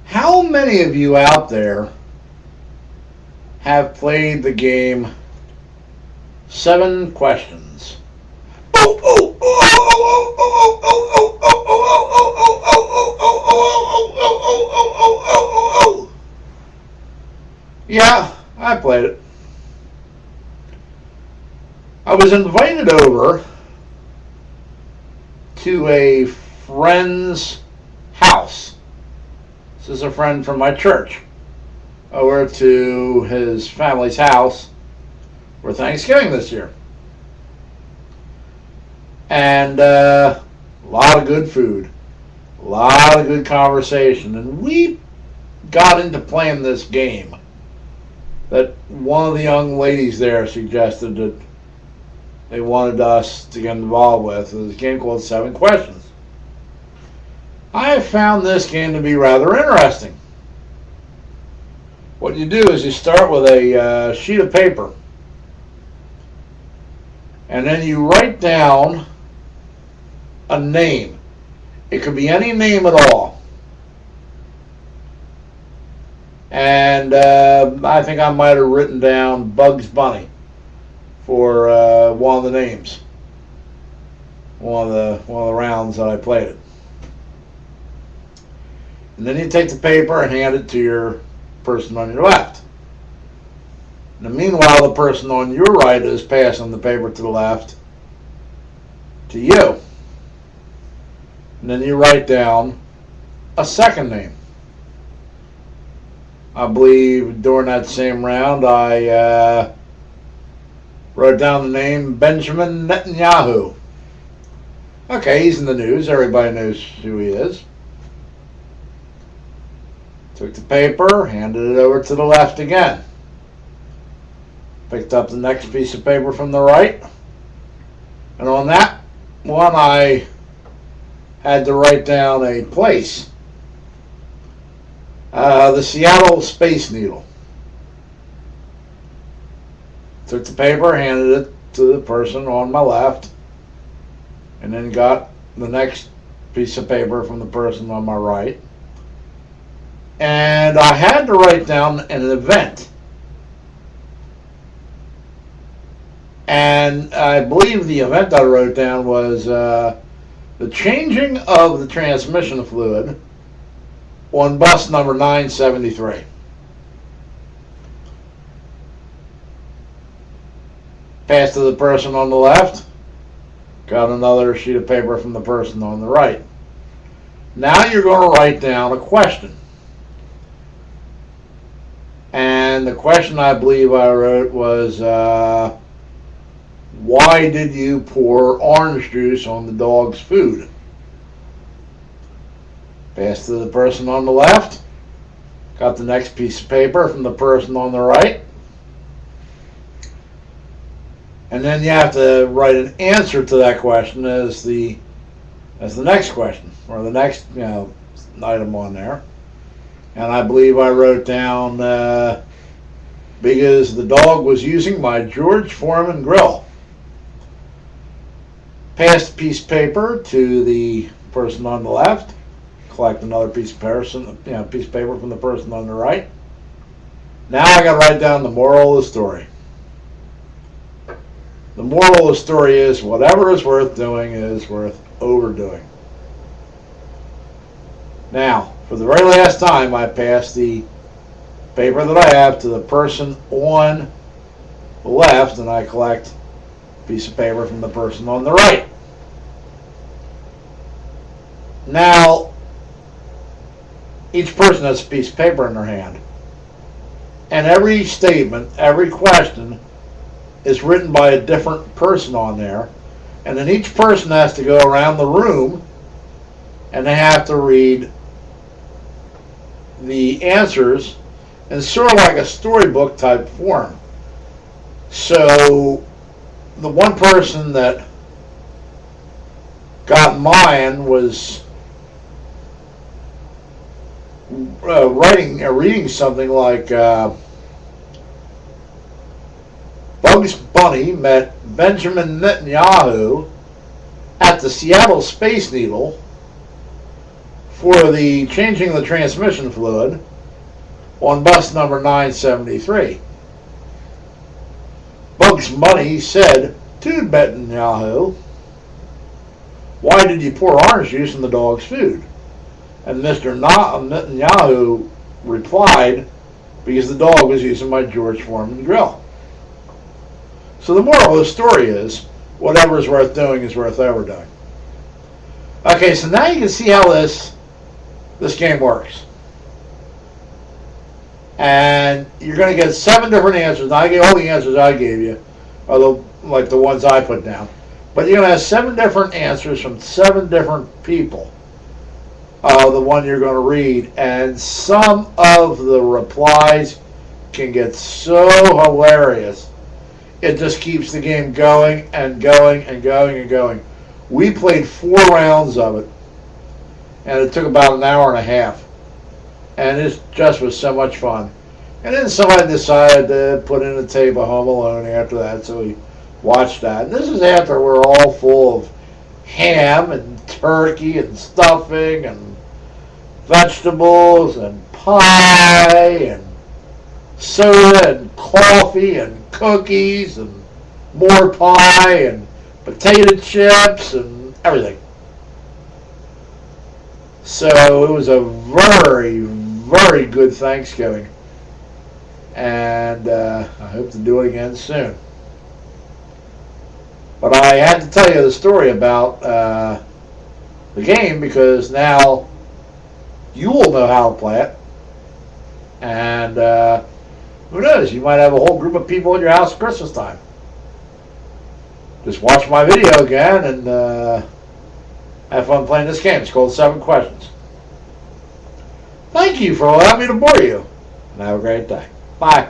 How many of you out there have played the game Seven Questions? Yeah, I played it. I was invited over to a friend's house. This is a friend from my church. Over to his family's house for Thanksgiving this year. And a lot of good food, a lot of good conversation. And we got into playing this game that one of the young ladies there suggested that they wanted us to get involved with. It was a game called Seven Questions. I found this game to be rather interesting. What you do is you start with a sheet of paper, and then you write down a name. It could be any name at all. And I think I might have written down Bugs Bunny for one of the names, one of the rounds that I played it. And then you take the paper and hand it to your person on your left. Now, meanwhile, the person on your right is passing the paper to the left to you. And then you write down a second name. I believe during that same round I wrote down the name Benjamin Netanyahu. Okay, he's in the news. Everybody knows who he is. Took the paper, handed it over to the left again. Picked up the next piece of paper from the right. And on that one I had to write down a place. The Seattle Space Needle. Took the paper, handed it to the person on my left, and then got the next piece of paper from the person on my right. And I had to write down an event. And I believe the event I wrote down was the changing of the transmission fluid on bus number 973. Passed to the person on the left. Got another sheet of paper from the person on the right. Now you're going to write down a question. And the question I believe I wrote was, why did you pour orange juice on the dog's food? Passed to the person on the left. Got the next piece of paper from the person on the right. And then you have to write an answer to that question as the next question, or the next item on there. And I believe I wrote down because the dog was using my George Foreman grill. Passed a piece of paper to the person on the left. Collect another piece of paper from the person on the right. Now I got to write down the moral of the story. The moral of the story is whatever is worth doing is worth overdoing. Now, for the very last time, I pass the paper that I have to the person on the left, and I collect a piece of paper from the person on the right. Now, each person has a piece of paper in their hand. And every statement, every question is written by a different person on there. And then each person has to go around the room and they have to read the answers in sort of like a storybook type form. So the one person that got mine was reading something like Bugs Bunny met Benjamin Netanyahu at the Seattle Space Needle for the changing of the transmission fluid on bus number 973. Bugs Bunny said to Netanyahu, "Why did you pour orange juice in the dog's food?" And Mr. Netanyahu replied, "Because the dog was using my George Foreman grill." So the moral of the story is, whatever is worth doing is worth overdoing. Okay, so now you can see how this game works. And you're going to get 7 different answers. Now, all the answers I gave you are like the ones I put down. But you're going to have 7 different answers from 7 different people. The one you're going to read. And some of the replies can get so hilarious. It just keeps the game going and going and going and going. We played 4 rounds of it. And it took about an hour and a half. And it just was so much fun. And then somebody decided to put in a tape of Home Alone after that, so we watched that. And this is after we're all full of ham and turkey and stuffing and vegetables and pie and soda and coffee and cookies and more pie and potato chips and everything. So it was a very, very good Thanksgiving. And I hope to do it again soon. But I had to tell you the story about the game because now you will know how to play it. And who knows, you might have a whole group of people in your house at Christmas time. Just watch my video again and have fun playing this game. It's called 7 Questions. Thank you for allowing me to bore you. And have a great day. Bye.